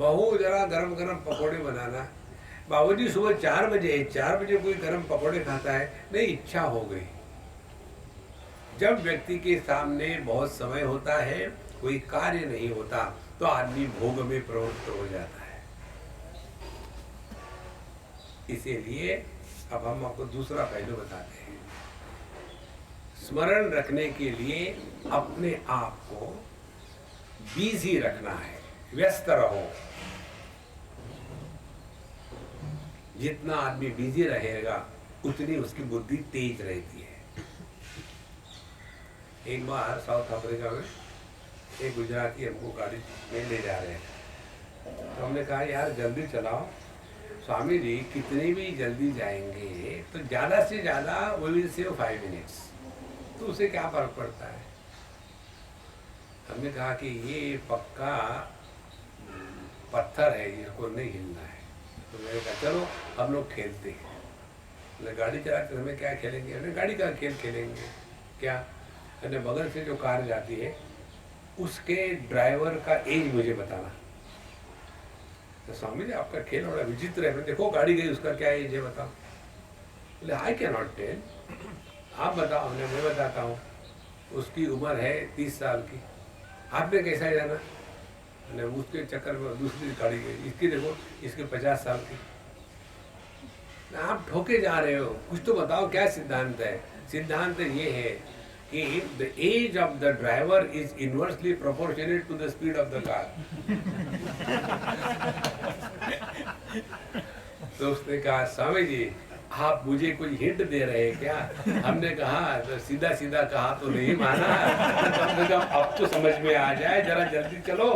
बहू जरा गरम गरम पकोड़े बनाना। बाबूजी सुबह 4 बजे कोई गरम पकोड़े खाता है? नहीं, इच्छा हो गई। जब व्यक्ति के सामने बहुत समय होता है, कोई कार्य नहीं होता, तो आदमी भोग में प्रवृत्त हो जाता है। इसीलिए अब हम आपको दूसरा पहलू बताते हैं। स्मरण रखने के लिए अपने आप को बिजी रखना है, व्यस्त रहो। जितना आदमी बिजी रहेगा उतनी उसकी बुद्धि तेज रहती है। एक बार साउथ अफ्रीका में एक गुजराती हमको गाड़ी में ले जा रहे हैं, तो हमने कहा यार जल्दी चलाओ। स्वामी जी कितनी भी जल्दी जाएंगे तो ज़्यादा से ज़्यादा वी विल सेव 5 मिनट्स, तो उसे क्या फर्क पड़ता है। हमने कहा कि ये पक्का पत्थर है, इसको नहीं हिलना है। तो मैंने कहा चलो हम लोग खेलते हैं। गाड़ी चलाते समय क्या खेलेंगे? हमने गाड़ी का खेल खेलेंगे। क्या? हमने बगल से जो कार जाती है उसके ड्राइवर का एज मुझे बताना। तो स्वामी जी आपका खेल बड़ा विचित्र है। देखो गाड़ी गई, उसका क्या एज है बताओ। बोले आई कैन नॉट टेल, आप बताओ। हमने मैं बताता हूँ, उसकी उम्र है 30 साल की। आपने कैसा जाना? उसके चक्कर में दूसरी गाड़ी गई, इसकी देखो, इसके 50 साल की। आप ठोके जा रहे हो, कुछ तो बताओ क्या सिद्धांत है। सिद्धांत ये है कि the age of the driver is inversely proportionate to the speed of the car. तो उसने कहा स्वामी जी आप मुझे कोई हिंट दे रहे हैं क्या? हमने कहा तो सीधा सीधा कहा तो नहीं माना, कम से कम अब तो समझ में आ जाए, जरा जल्दी चलो।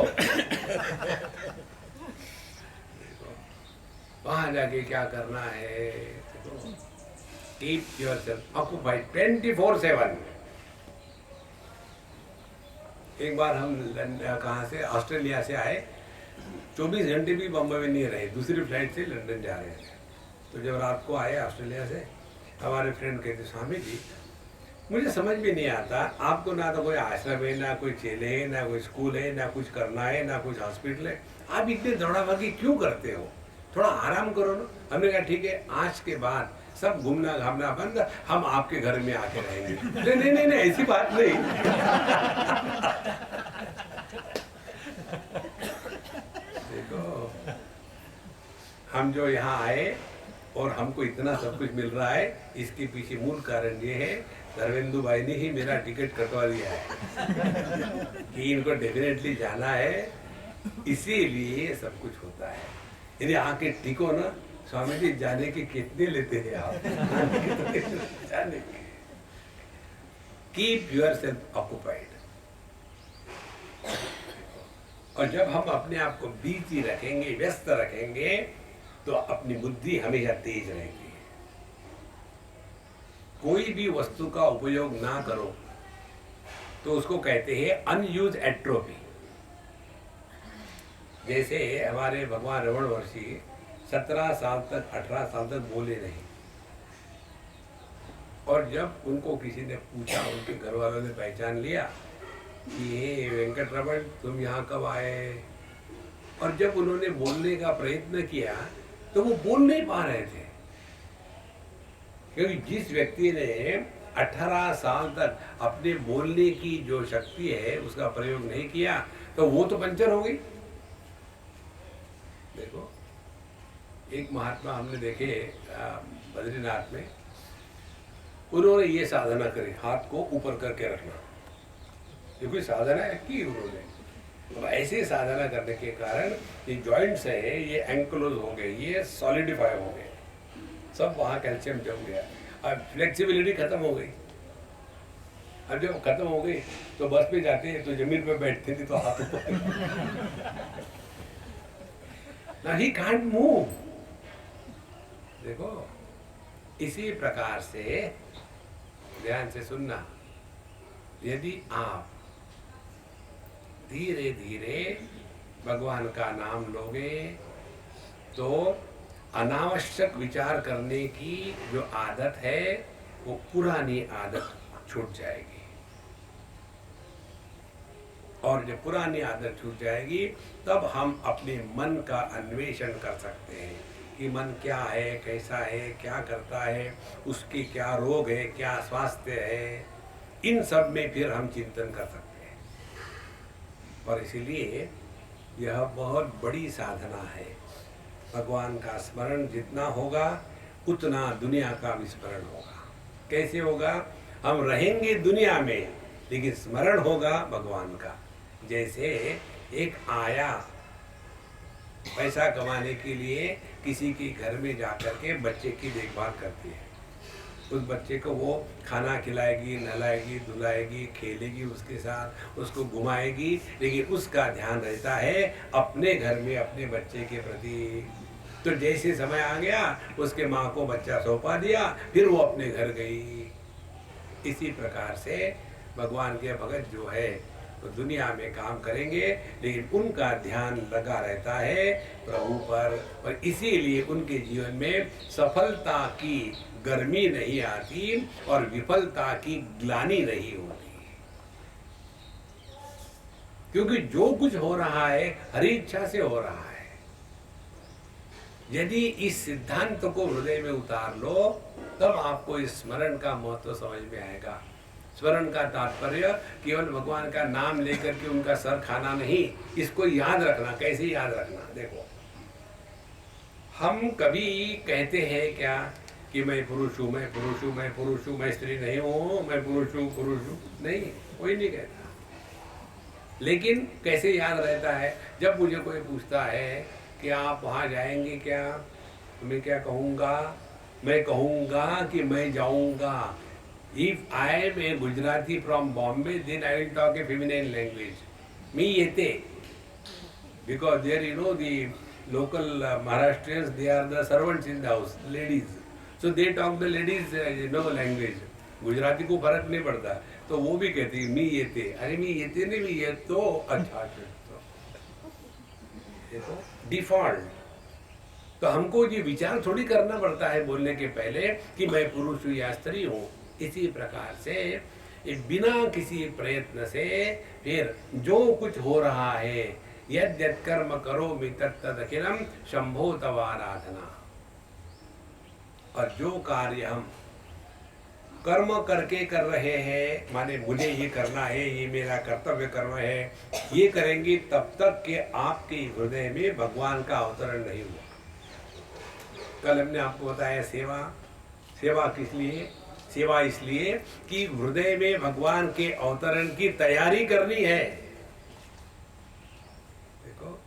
वहां जाके क्या करना है? Keep yourself occupied 24/7। एक बार हम कहाँ से, ऑस्ट्रेलिया से आए, 24 घंटे भी बम्बई में नहीं रहे, दूसरी फ्लाइट से लंदन जा रहे थे। तो जब रात को आए ऑस्ट्रेलिया से, हमारे फ्रेंड कहते स्वामी जी मुझे समझ में नहीं आता, आपको ना तो कोई आश्रम है, ना कोई चेले है, ना कोई स्कूल है, ना कुछ करना है, ना कुछ हॉस्पिटल है, आप इतने दौड़ा भागी क्यों करते हो? थोड़ा आराम करो ना। हमने कहा ठीक है, आज के बाद सब घूमना घामना बंद, हम आपके घर में आके रहेंगे। नहीं नहीं नहीं, नहीं ऐसी बात नहीं। देखो हम जो यहाँ आए और हमको इतना सब कुछ मिल रहा है, इसके पीछे मूल कारण ये है, धर्मेंदु भाई ने ही मेरा टिकट कटवा दिया है कि इनको डेफिनेटली जाना है, इसीलिए सब कुछ होता है। यदि आके टिको ना, स्वामी जी जाने के कितने लेते हैं आप? जाने के। Keep yourself occupied. और जब हम अपने आप को बिजी रखेंगे, व्यस्त रखेंगे, तो अपनी बुद्धि हमेशा तेज रहेगी। कोई भी वस्तु का उपयोग ना करो तो उसको कहते हैं अनयूज एट्रोफी। जैसे हमारे भगवान रमण महर्षि 17 साल तक 18 साल तक बोले नहीं, और जब उनको किसी ने पूछा, उनके घर वालों ने पहचान लिया कि हे वेंकट रमण तुम यहाँ कब आए, और जब उन्होंने बोलने का प्रयत्न किया तो वो बोल नहीं पा रहे थे, क्योंकि जिस व्यक्ति ने 18 साल तक अपने बोलने की जो शक्ति है उसका प्रयोग नहीं किया, तो वो तो पंचर हो गई। देखो एक महात्मा हमने देखे बद्रीनाथ में, उन्होंने ये साधना करी, हाथ को ऊपर करके रखना। ये कोई साधना की उन्होंने, तो ऐसे साधना करने के कारण ये जॉइंट्स है ये एंक्लोज हो गए, ये सॉलिडिफाई हो गए, सब वहाँ कैल्शियम जम गया, अब फ्लेक्सिबिलिटी खत्म हो गई। अब जब खत्म हो गई तो बस पे जाते हैं तो जमीन पे बैठते थे तो हाथ ऊपर, ना ही कांट मूव। देखो इसी प्रकार से ध्यान से सुनना, यदि आप धीरे धीरे भगवान का नाम लोगे तो अनावश्यक विचार करने की जो आदत है वो पुरानी आदत छूट जाएगी। और जब पुरानी आदत छूट जाएगी तब हम अपने मन का अन्वेषण कर सकते हैं कि मन क्या है, कैसा है, क्या करता है, उसके क्या रोग है, क्या स्वास्थ्य है। इन सब में फिर हम चिंतन कर सकते हैं। और इसीलिए यह बहुत बड़ी साधना है। भगवान का स्मरण जितना होगा उतना दुनिया का विस्मरण होगा। कैसे होगा? हम रहेंगे दुनिया में लेकिन स्मरण होगा भगवान का। जैसे एक आया पैसा कमाने के लिए किसी के घर में जाकर के बच्चे की देखभाल करती है। उस बच्चे को वो खाना खिलाएगी, नहलाएगी, धुलाएगी, खेलेगी उसके साथ, उसको घुमाएगी, लेकिन उसका ध्यान रहता है अपने घर में अपने बच्चे के प्रति। तो जैसे समय आ गया उसके माँ को बच्चा सौंपा दिया, फिर वो अपने घर गई। इसी प्रकार से भगवान के भगत जो है तो दुनिया में काम करेंगे लेकिन उनका ध्यान लगा रहता है प्रभु पर, और इसीलिए उनके जीवन में सफलता की गर्मी नहीं आती और विफलता की ग्लानि नहीं होती। क्योंकि जो कुछ हो रहा है हरि इच्छा से हो रहा है। यदि इस सिद्धांत को हृदय में उतार लो तब आपको इस स्मरण का महत्व समझ में आएगा। स्मरण का तात्पर्य केवल भगवान का नाम लेकर के उनका सर खाना नहीं, इसको याद रखना। कैसे याद रखना? देखो, हम कभी कहते हैं क्या कि मैं पुरुष हूँ, मैं पुरुष हूँ, मैं पुरुष हूँ, मैं स्त्री नहीं हूँ, मैं पुरुष हूँ, पुरुष हूँ। नहीं, कोई नहीं कहता। लेकिन कैसे याद रहता है? जब मुझे कोई पूछता है कि आप वहाँ जाएंगे क्या, तो मैं क्या कहूँगा? मैं कहूँगा कि मैं जाऊँगा। If I am a Gujarati from Bombay, then I will talk a feminine language. Me yete. Because there, you know, the local Maharashtrians, they are the servants in the house, ladies. So they talk the ladies, language. Gujarati को फर्क नहीं पड़ता, तो वो भी कहती है मी येते। अरे मी येते नहीं, मी ये तो अच्छा, ये तो डिफॉल्ट। तो हमको ये विचार थोड़ी करना पड़ता है बोलने के पहले कि मैं पुरुष हूँ या स्त्री हूँ। इसी प्रकार से बिना किसी प्रयत्न से फिर जो कुछ हो रहा है, यद यद कर्म करोमि तत्तद अखिलम शंभो तव आराधना। और जो कार्य हम कर्म करके कर रहे हैं, माने मुझे ये करना है, ये मेरा कर्तव्य कर्म है, ये करेंगे तब तक कि आपके हृदय में भगवान का अवतरण नहीं हुआ। कल हमने आपको बताया सेवा। सेवा किस लिए? सेवा इसलिए कि हृदय में भगवान के अवतरण की तैयारी करनी है। देखो,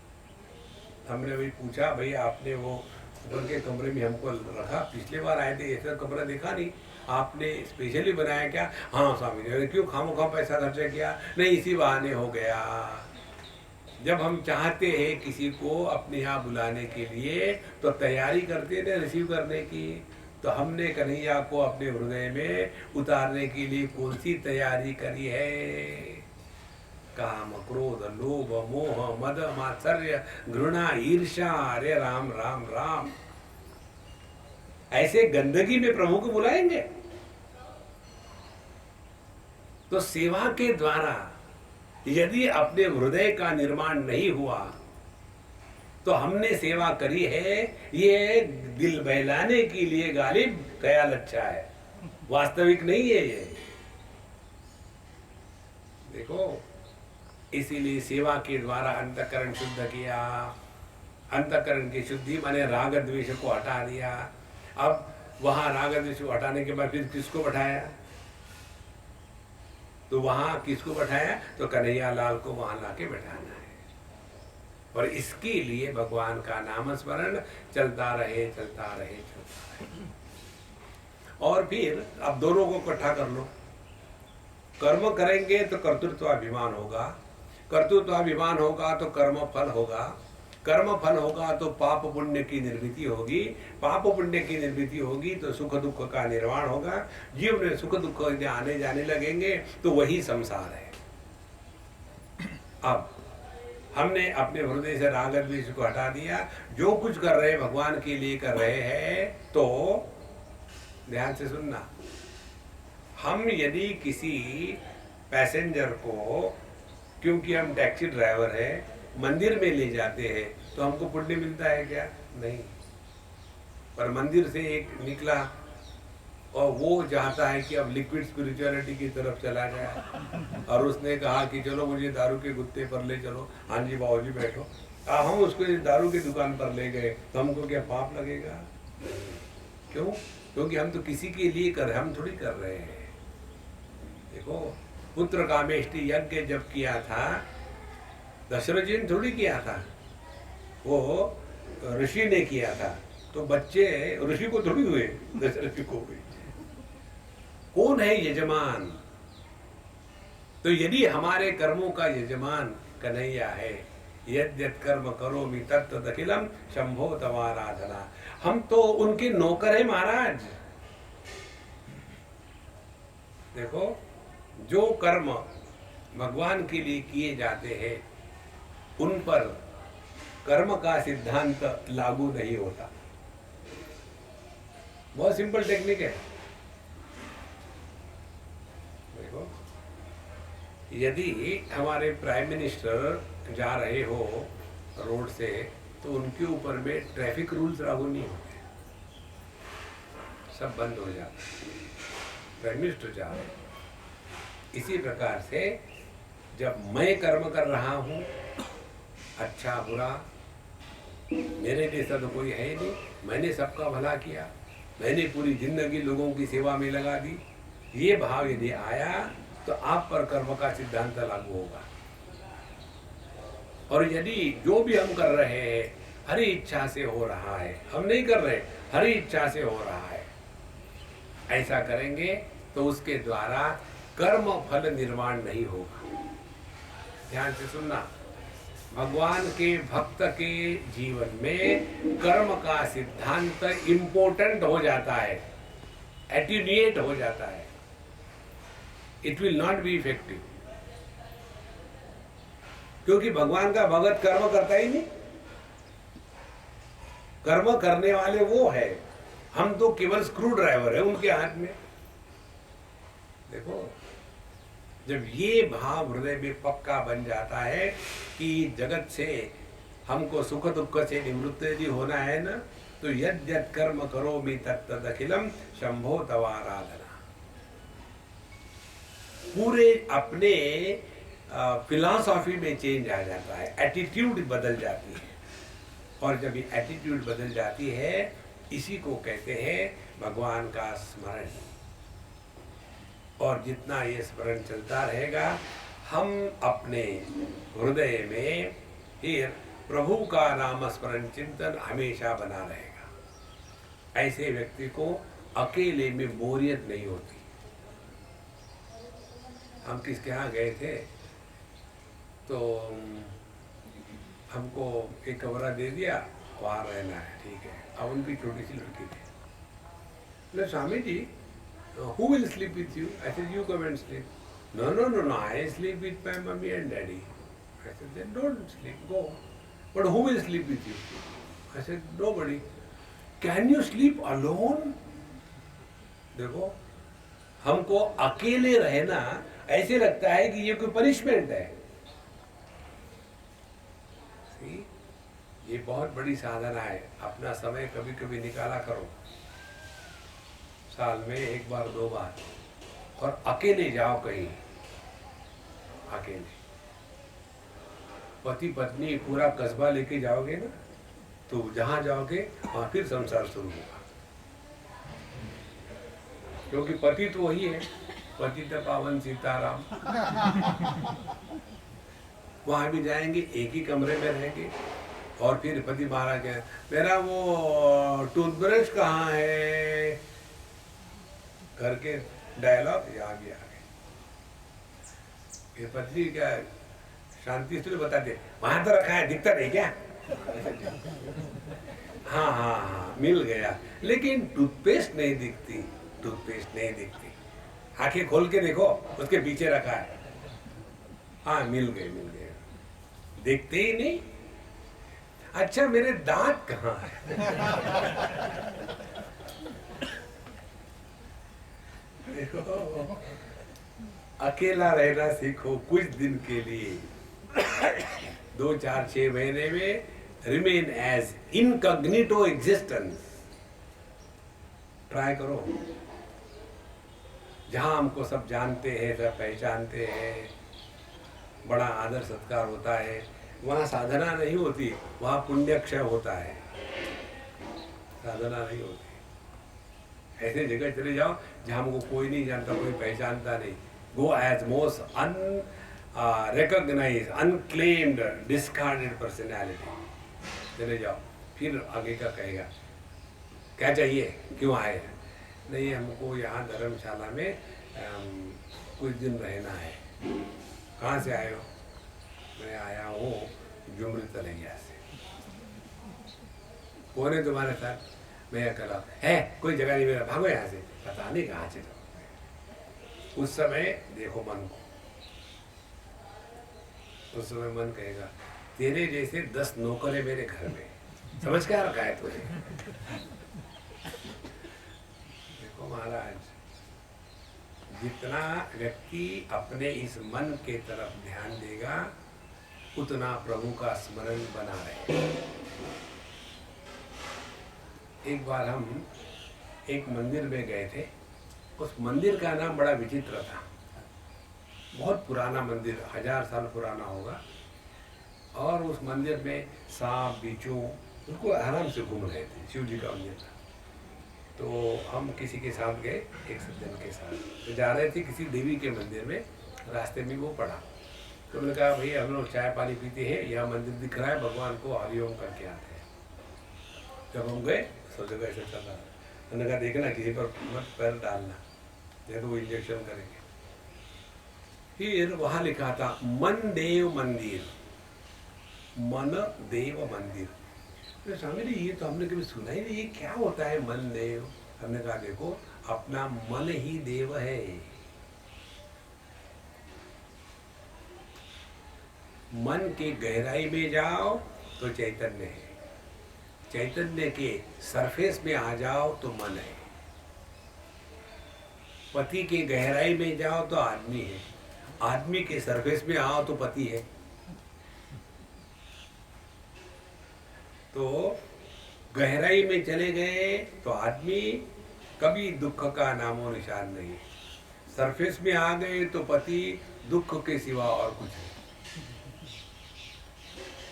हमने भी पूछा, भाई आपने वो ऊपर के कमरे में हमको रखा, पिछले बार आए थे ऐसा कमरा देखा नहीं, आपने स्पेशली बनाया क्या? हाँ स्वामी जी। क्यों खामोखा पैसा खर्चा किया? नहीं, इसी बहाने हो गया। जब हम चाहते हैं किसी को अपने यहाँ बुलाने के लिए तो तैयारी करते हैं रिसीव करने की। तो हमने कन्हैया को अपने हृदय में उतारने के लिए कौन सी तैयारी करी है? काम, क्रोध, लोभ, मोह, मद, मात्सर्य, घृणा, ईर्ष्या। अरे राम राम राम, ऐसे गंदगी में प्रभु को बुलाएंगे? तो सेवा के द्वारा यदि अपने हृदय का निर्माण नहीं हुआ तो हमने सेवा करी है ये दिल बहलाने के लिए गालिब ख्याल अच्छा है, वास्तविक नहीं है ये। देखो, इसीलिए सेवा के द्वारा अंतःकरण शुद्ध किया। अंतःकरण की शुद्धि माने राग द्वेष को हटा दिया। अब वहां राग द्वेष को हटाने के बाद फिर किसको बैठाया? तो वहां किसको बैठाया? तो कन्हैया लाल को वहां लाके बैठाना है। और इसके लिए भगवान का नाम स्मरण चलता रहे, चलता रहे, चलता रहे। और फिर अब दोनों को इकट्ठा कर लो। कर्म करेंगे तो कर्तृत्वाभिमान होगा, कर्तृत्वाभिमान होगा तो कर्म फल होगा, कर्म फल होगा तो पाप पुण्य की निर्मिति होगी, पाप पुण्य की निर्मिति होगी तो सुख दुख का निर्माण होगा। जीव में सुख दुख आने जाने लगेंगे तो वही संसार है। अब हमने अपने हृदय से राग द्वेष को हटा दिया, जो कुछ कर रहे हैं भगवान के लिए कर रहे हैं। तो ध्यान से सुनना, हम यदि किसी पैसेंजर को क्योंकि हम टैक्सी ड्राइवर है, मंदिर में ले जाते हैं तो हमको पुण्य मिलता है क्या? नहीं। पर मंदिर से एक निकला और वो चाहता है कि अब लिक्विड स्पिरिचुअलिटी की तरफ चला जाए, और उसने कहा कि चलो मुझे दारू के गुत्ते पर ले चलो। हाँ जी बाबूजी बैठो। हम उसको दारू की दुकान पर ले गए तो हमको क्या पाप लगेगा? क्यों? क्योंकि हम तो किसी के लिए कर रहे, हम थोड़ी कर रहे हैं। देखो, पुत्र कामेष्टि यज्ञ जब किया था, दशरथ जी ने थोड़ी किया था, वो ऋषि ने किया था। तो बच्चे ऋषि को थोड़ी हुए, दशरथ जी को हुए। कौन है यजमान? तो यदि हमारे कर्मों का यजमान कन्हैया है, यद्यत कर्म करोमि तत्तदखिलम शंभो तवाराधना, हम तो उनके नौकर हैं महाराज। देखो, जो कर्म भगवान के लिए किए जाते हैं उन पर कर्म का सिद्धांत लागू नहीं होता। बहुत सिंपल टेक्निक है। देखो, यदि हमारे प्राइम मिनिस्टर जा रहे हो रोड से तो उनके ऊपर में ट्रैफिक रूल्स लागू नहीं होते, सब बंद हो जाता है, प्राइम मिनिस्टर जा रहे। इसी प्रकार से जब मैं कर्म कर रहा हूँ, अच्छा बुरा, मेरे जैसा तो कोई है ही नहीं, मैंने सबका भला किया, मैंने पूरी जिंदगी लोगों की सेवा में लगा दी, ये भाव यदि आया तो आप पर कर्म का सिद्धांत लागू होगा। और यदि जो भी हम कर रहे हैं हरि इच्छा से हो रहा है, हम नहीं कर रहे, हरि इच्छा से हो रहा है, ऐसा करेंगे तो उसके द्वारा कर्म फल निर्माण नहीं होगा। ध्यान से सुनना, भगवान के भक्त के जीवन में कर्म का सिद्धांत इंपॉर्टेंट हो जाता है, एटीन्यूएट हो जाता है, it will not be effective. क्योंकि भगवान का भगत कर्म करता ही नहीं, कर्म करने वाले वो है, हम तो केवल स्क्रू ड्राइवर है उनके हाथ में। देखो, जब ये भाव हृदय में पक्का बन जाता है कि जगत से हमको सुख दुख से निवृत्त यदि होना है ना, तो यद्यत कर्म करोमि तत्तदखिलम शंभो तवाराधना। पूरे अपने फिलॉसफी में चेंज आ जाता है, एटीट्यूड बदल जाती है। और जब ये एटीट्यूड बदल जाती है, इसी को कहते हैं भगवान का स्मरण। और जितना ये स्मरण चलता रहेगा, हम अपने हृदय में फिर प्रभु का नाम स्मरण चिंतन हमेशा बना रहेगा। ऐसे व्यक्ति को अकेले में बोरियत नहीं होती। हम किसके यहाँ गए थे तो हमको एक कमरा दे दिया, वहाँ रहना है, ठीक है। अब उनकी छोटी सी लड़की थी, बोले Swami ji, who will sleep with you? I said, you come and sleep. No, no, no, no, I sleep with my mummy and daddy. I said, then don't sleep, go. But who will sleep with you? I said, nobody. Can you sleep alone? देखो, हमको अकेले रहना ऐसे लगता है कि ये कोई पनिशमेंट है। See? ये बहुत बड़ी साधना है। अपना समय कभी कभी निकाला करो, साल में एक बार दो बार, और अकेले जाओ कहीं, अकेले। पति पत्नी पूरा कस्बा लेके जाओगे ना, तो जहां जाओगे वहां फिर संसार शुरू होगा। क्योंकि पति तो वही है, पतित पावन सीताराम। वहां भी जाएंगे, एक ही कमरे में रहेंगे, और फिर पति महाराज कहे, मेरा वो टूथब्रश कहाँ है, घर के डायलॉग यहाँ भी आ गए। ये पत्नी क्या शांति से बताते, वहां तो रखा है, दिखता नहीं क्या? हाँ हाँ हाँ, मिल गया, लेकिन टूथपेस्ट नहीं दिखती, टूथपेस्ट नहीं दिखती। आंखें खोल के देखो, उसके पीछे रखा है। हाँ, मिल गए, मिल गए, देखते ही नहीं। अच्छा, मेरे दांत कहाँ है? देखो, अकेला रहना सीखो कुछ दिन के लिए, 2 4 6 महीने में remain as incognito existence. Try करो। जहाँ हमको सब जानते हैं, सब पहचानते हैं, बड़ा आदर सत्कार होता है, वहाँ साधना नहीं होती, वहाँ पुण्यक्षय होता है, साधना नहीं होती। ऐसे जगह चले जाओ जहाँ हमको कोई नहीं जानता, कोई पहचानता नहीं। Go as most unrecognised, unclaimed, discarded personality. चले जाओ, फिर आगे का कहेगा क्या चाहिए, क्यों आए? नहीं, हमको यहाँ धर्मशाला में कुछ दिन रहना है। कहाँ से आए हो? मैं आया हूँ जुमरी तलैया से। कौन है तुम्हारे साथ? मैं अकेला। है कोई जगह नहीं मेरा, भागो यहाँ से। पता नहीं कहाँ से जाओ। उस समय देखो मन को, उस समय मन कहेगा तेरे जैसे 10 नौकर है मेरे घर में, समझ क्या रखा है तुझे? देखो महाराज, जितना व्यक्ति अपने इस मन के तरफ ध्यान देगा उतना प्रभु का स्मरण बना रहे। एक बार हम एक मंदिर में गए थे। उस मंदिर का नाम बड़ा विचित्र था, बहुत पुराना मंदिर, 1000 साल पुराना होगा। और उस मंदिर में सांप बिच्छू उनको आराम से घूम रहे थे। शिव जी का मंदिर था। तो हम किसी के साथ गए, एक सज्जन के साथ, तो जा रहे थे किसी देवी के मंदिर में। रास्ते में वो पड़ा, तो मैंने कहा भैया हम लोग चाय पानी पीते हैं, यहाँ मंदिर दिख रहा है, भगवान को हरिओम करके आते हैं। जब हम गए सब जगह ऐसे चल रहा था। मैंने कहा देखना किसी पर मत पैर डालना, नहीं तो वो इंजेक्शन करेंगे। फिर वहाँ लिखा था मन देव मंदिर, मन देव मंदिर। तो स्वामी जी ये तो हमने कभी सुना ही नहीं, ये क्या होता है मन देव? हमने कहा देखो अपना मन ही देव है। मन के गहराई में जाओ तो चैतन्य है, चैतन्य के सरफेस में आ जाओ तो मन है। पति के गहराई में जाओ तो आदमी है, आदमी के सरफेस में आओ तो पति है। तो गहराई में चले गए तो आदमी, कभी दुख का नामो निशान नहीं। सरफेस में आ गए तो पति, दुख के सिवा और कुछ नहीं।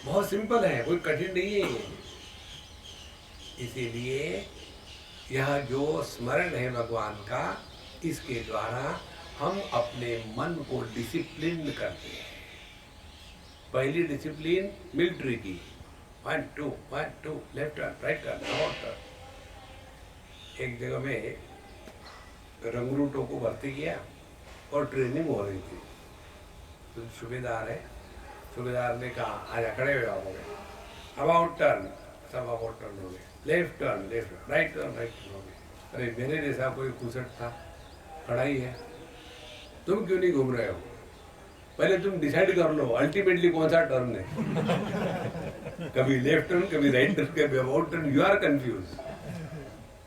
बहुत सिंपल है, कोई कठिन नहीं है ये। इसीलिए यह जो स्मरण है भगवान का, इसके द्वारा हम अपने मन को डिसिप्लिन करते हैं। पहली डिसिप्लिन मिलिट्री की, 1 2 1 2, left turn, right turn, about turn. एक जगह में रंगरूटों को भर्ती किया और ट्रेनिंग हो रही थी। तो सूबेदार है, सूबेदार ने कहा आजा खड़े हो जाओगे, अबाउट टर्न, सब अबाउट टर्न हो गए, left turn, left, right turn, right turn हो गए। अरे मेरे जैसा कोई कुसट था, खड़ा ही है, तुम क्यों नहीं घूम रहे हो? पहले तुम डिसाइड कर लो अल्टीमेटली कौन सा टर्न है। कभी लेफ्ट टर्न, कभी राइट टर्न, कभी about turn, you are confuse.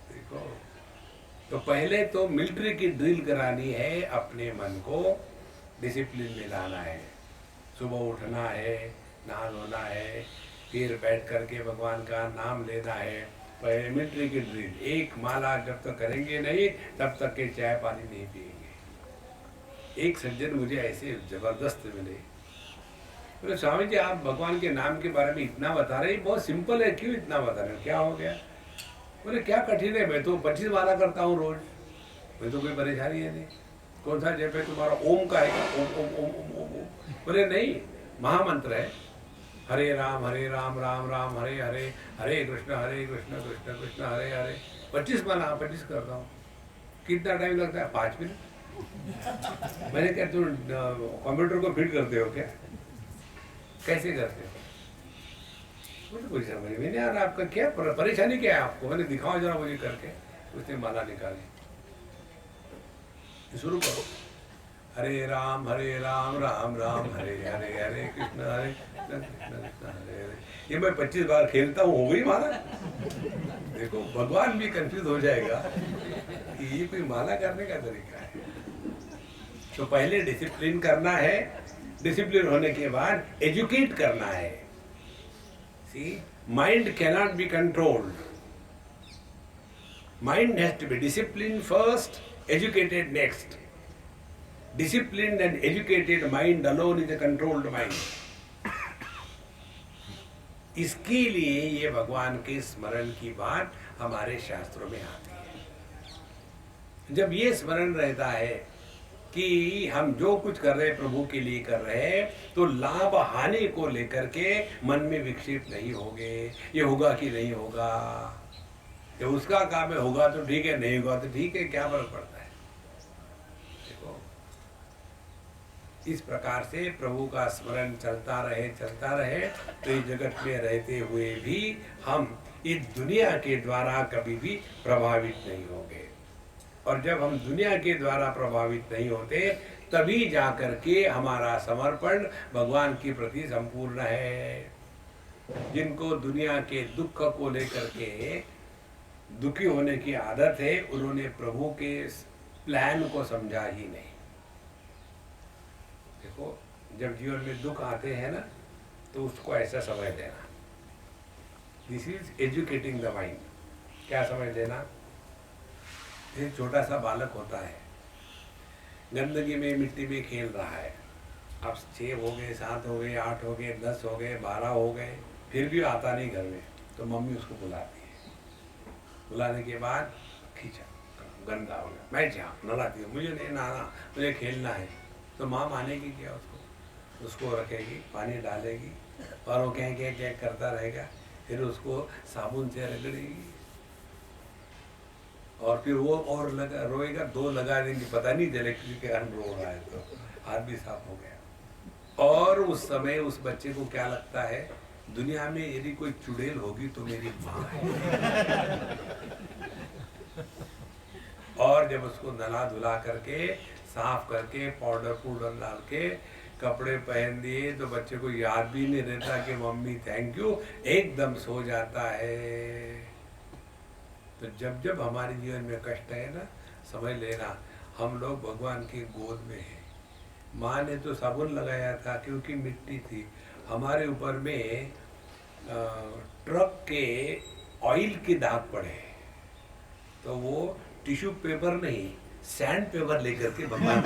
देखो, तो पहले तो मिलिट्री की ड्रिल करानी है, अपने मन को डिसिप्लिन में लाना है। सुबह उठना है, नहा धोना है, फिर बैठ करके भगवान का नाम लेना है। पहले मिलिट्री की ड्रिल, एक माला जब तक करेंगे नहीं तब तक के चाय पानी नहीं पिएंगे। एक सज्जन मुझे ऐसे जबरदस्त मिले, बोले स्वामी जी आप भगवान के नाम के बारे में इतना बता रहे हैं, बहुत सिंपल है, क्यों इतना बता रहे हो, क्या हो गया? बोले क्या कठिन है, मैं तो 25 माला करता हूँ रोज, मैं तो कोई परेशानी है नहीं। कौन सा जप है तुम्हारा? ओम का है क्या? ओम ओम ओम ओम ओम ओम। बोले नहीं, महामंत्र है, हरे राम राम राम हरे हरे, हरे कृष्ण कृष्ण कृष्ण हरे हरे। 25 माला 25 करता हूँ। कितना टाइम लगता है? 5 मिनट। मैंने क्या तुम कंप्यूटर को फिट करते हो क्या? कैसे करते हो? मुझे कुछ समझ में नहीं आ रहा, आपका क्या परेशानी क्या है आपको? मैंने दिखाओ जरा मुझे करके। उसने माला निकाली, शुरू करो, हरे राम राम राम हरे हरे, हरे कृष्ण कृष्ण कृष्ण हरे हरे। ये मैं 25 बार खेलता हूँ, हो गई माला। देखो भगवान भी कंफ्यूज हो जाएगा कि ये कोई माला करने का तरीका है। तो पहले डिसिप्लिन करना है, डिसिप्लिन होने के बाद एजुकेट करना है। See, mind cannot be controlled, mind has to be discipline first, educated next. Disciplined and educated mind alone is a controlled mind. इसके लिए ये भगवान के स्मरण की बात हमारे शास्त्रों में आती है। जब ये स्मरण रहता है कि हम जो कुछ कर रहे हैं प्रभु के लिए कर रहे हैं, तो लाभ हानि को लेकर के मन में विक्षेप नहीं होंगे। ये होगा कि नहीं होगा, ये उसका काम है, होगा तो ठीक है, नहीं होगा तो ठीक है, क्या फर्क पड़ता है। इस प्रकार से प्रभु का स्मरण चलता रहे तो इस जगत में रहते हुए भी हम इस दुनिया के द्वारा कभी भी प्रभावित नहीं होंगे। और जब हम दुनिया के द्वारा प्रभावित नहीं होते, तभी जाकर के हमारा समर्पण भगवान के प्रति संपूर्ण है। जिनको दुनिया के दुख को लेकर के दुखी होने की आदत है, उन्होंने प्रभु के प्लान को समझा ही नहीं। देखो, जब जीवन में दुख आते हैं ना, तो उसको ऐसा समझ लेना, this is educating the mind. क्या समझ लेना? एक छोटा सा बालक होता है, गंदगी में मिट्टी में खेल रहा है। अब 6 हो गए, 7 हो गए, 8 हो गए, 10 हो गए, 12 हो गए, फिर भी आता नहीं घर में, तो मम्मी उसको बुलाती है। बुलाने के बाद खींचा, गंदा हो गया, मैं जा नहलाती हूँ, मुझे नहीं नहाना, मुझे खेलना है। तो माँ मानेगी क्या? उसको रखेगी, पानी डालेगी और वो क्या करता रहेगा, फिर उसको साबुन से रगड़ेगी और फिर वो और लगा रोएगा, 2 लगा देंगे, पता नहीं चले क्योंकि हम रो रहा है, तो हाथ भी साफ हो गया। और उस समय उस बच्चे को क्या लगता है, दुनिया में यदि कोई चुड़ैल होगी तो मेरी माँ है। और जब उसको नला धुला करके साफ करके पाउडर डाल के कपड़े पहन दिए, तो बच्चे को याद भी नहीं रहता कि मम्मी थैंक यू, एकदम सो जाता है। तो जब जब हमारे जीवन में कष्ट है ना, समझ लेना हम लोग भगवान की गोद में हैं। माँ ने तो साबुन लगाया था क्योंकि मिट्टी थी, हमारे ऊपर में ट्रक के ऑयल के दाग पड़े, तो वो टिश्यू पेपर नहीं, सैंड पेपर लेकर के भगवान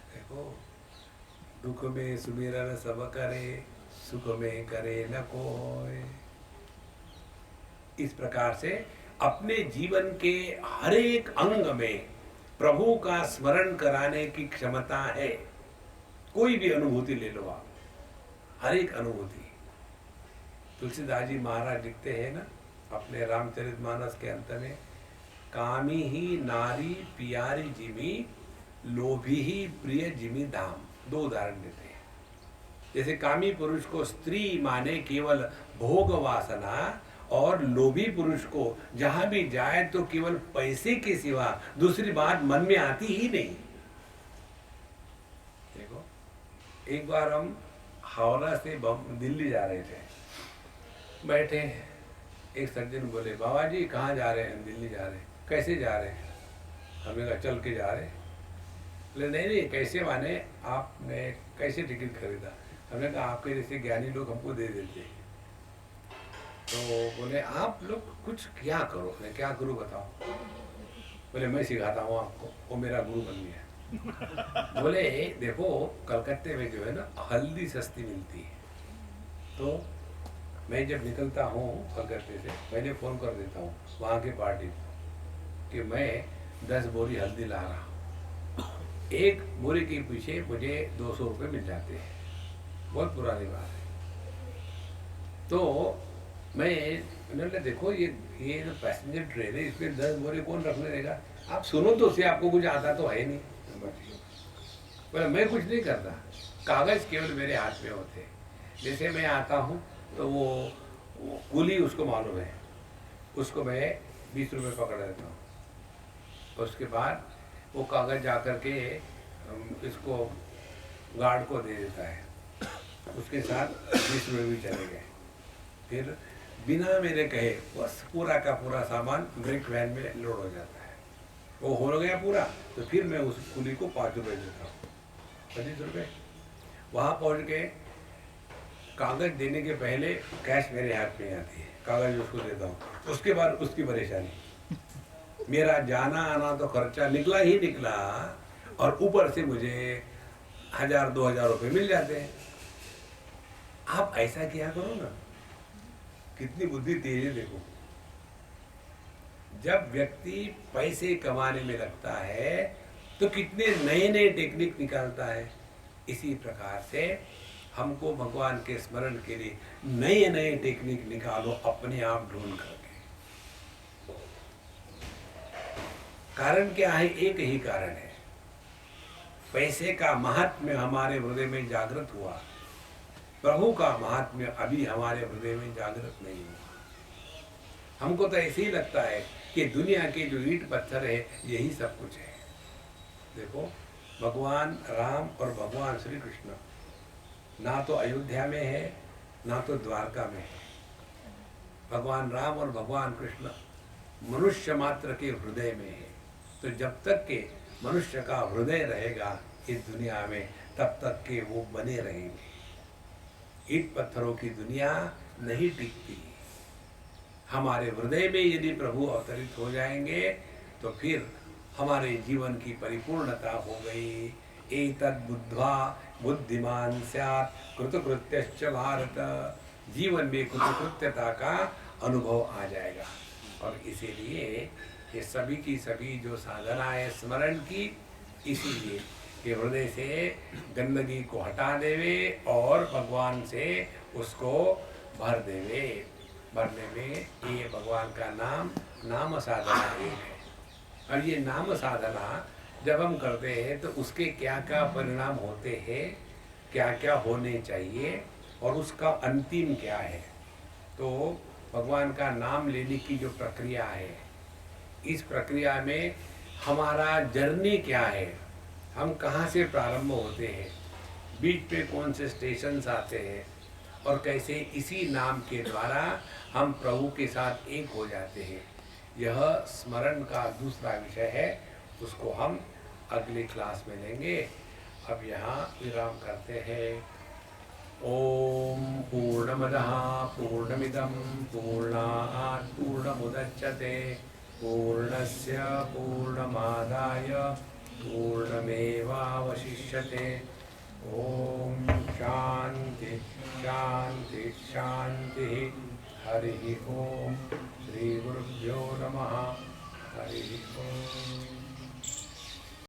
देखो, दुख में सुमिरन सब करे, सुख में करे न कोई। इस प्रकार से अपने जीवन के हर एक अंग में प्रभु का स्मरण कराने की क्षमता है। कोई भी अनुभूति ले लो आप, हर एक अनुभूति। तुलसीदास जी महाराज लिखते हैं ना अपने रामचरितमानस के अंत में, कामी ही नारी पियारी जिमी, लोभी ही प्रिय जिमी धाम। 2 उदाहरण देते हैं। जैसे कामी पुरुष को स्त्री माने केवल भोग वासना, और लोभी पुरुष को जहां भी जाए तो केवल पैसे के सिवा दूसरी बात मन में आती ही नहीं। देखो, एक बार हम हावड़ा से दिल्ली जा रहे थे, बैठे, एक सज्जन बोले, बाबा जी कहाँ जा रहे हैं? दिल्ली जा रहे हैं। कैसे जा रहे हैं? हमने कहा चल के जा रहे हैं। बोले नहीं, कैसे माने, आपने कैसे टिकट खरीदा? हमने कहा आपके जैसे ज्ञानी लोग हमको दे देते हैं। तो बोले आप लोग कुछ क्या करो? मैं क्या करूँ बताओ? बोले मैं सिखाता हूँ आपको। वो मेरा गुरु बन गया। बोले देखो, कलकत्ते में जो है ना हल्दी सस्ती मिलती है, तो मैं जब निकलता हूँ कलकत्ते से पहले फ़ोन कर देता हूँ वहाँ के पार्टी कि मैं 10 बोरी हल्दी ला रहा हूँ। 1 बोरी के पीछे मुझे 200 रुपये मिल जाते हैं। बहुत पुरानी बात है। तो मैंने देखो ये जो पैसेंजर ट्रेन है, इसमें 10 बोरे कौन रखने देगा? आप सुनो तो, उससे आपको कुछ आता तो है नहीं। बोला मैं कुछ नहीं करता, कागज़ केवल मेरे हाथ में होते। जैसे मैं आता हूँ तो वो कुली उसको मालूम है, उसको मैं 20 रुपये पकड़ देता हूँ। उसके बाद वो कागज़ जा कर के इसको गार्ड को दे देता है, उसके साथ 20 रुपये भी चले गए। फिर बिना मेरे कहे बस पूरा का पूरा सामान ब्रेक वैन में लोड हो जाता है। वो हो गया पूरा, तो फिर मैं उस कुली को 5 रुपये देता हूँ, 25 रुपये। वहाँ पहुँच के कागज देने के पहले कैश मेरे हाथ में आती है, कागज उसको देता हूँ, उसके बाद उसकी परेशानी। मेरा जाना आना तो खर्चा निकला ही निकला, और ऊपर से मुझे 1000-2000 रुपये मिल जाते हैं। आप ऐसा किया करो ना, कितनी बुद्धि तेज है देखो। जब व्यक्ति पैसे कमाने में लगता है तो कितने नए नए टेक्निक निकालता है। इसी प्रकार से हमको भगवान के स्मरण के लिए नए नए टेक्निक निकालो, अपने आप ढूंढ करके। कारण क्या है? एक ही कारण है, पैसे का महात्म्य हमारे हृदय में जागृत हुआ, प्रभु का महात्म्य अभी हमारे हृदय में जागृत नहीं हुआ। हमको तो ऐसे ही लगता है कि दुनिया के जो ईंट पत्थर है यही सब कुछ है। देखो, भगवान राम और भगवान श्री कृष्ण ना तो अयोध्या में है, ना तो द्वारका में है। भगवान राम और भगवान कृष्ण मनुष्य मात्र के हृदय में है। तो जब तक के मनुष्य का हृदय रहेगा इस दुनिया में, तब तक के वो बने रहेंगे। ईंट पत्थरों की दुनिया नहीं टिकती। हमारे हृदय में यदि प्रभु अवतरित हो जाएंगे तो फिर हमारे जीवन की परिपूर्णता हो गई। एतद् बुद्ध्वा बुद्धिमान स्यात् कृतकृत्यश्च भारत। जीवन में कृतकृत्यता का अनुभव आ जाएगा। और इसीलिए ये सभी की सभी जो साधना है स्मरण की, इसीलिए कि हृदय से गंदगी को हटा देवे और भगवान से उसको भर देवे। भरने में ये भगवान का नाम साधना एक है। और ये नाम साधना जब हम करते हैं तो उसके क्या क्या परिणाम होते हैं, क्या क्या होने चाहिए और उसका अंतिम क्या है। तो भगवान का नाम लेने की जो प्रक्रिया है, इस प्रक्रिया में हमारा जर्नी क्या है, हम कहाँ से प्रारंभ होते हैं, बीच पे कौन से स्टेशंस आते हैं, और कैसे इसी नाम के द्वारा हम प्रभु के साथ एक हो जाते हैं। यह स्मरण का दूसरा विषय है, उसको हम अगली क्लास में लेंगे। अब यहाँ विराम करते हैं। ओम पूर्णमदः पूर्णमिदं पूर्णात् पूर्णमुदच्यते पूर्णस्य पूर्णमादाय पूर्णमेवावशिष्यते। ओम शांति शांति शांति। हरि ओम। श्री गुरुभ्यो नमः। हरि ओम।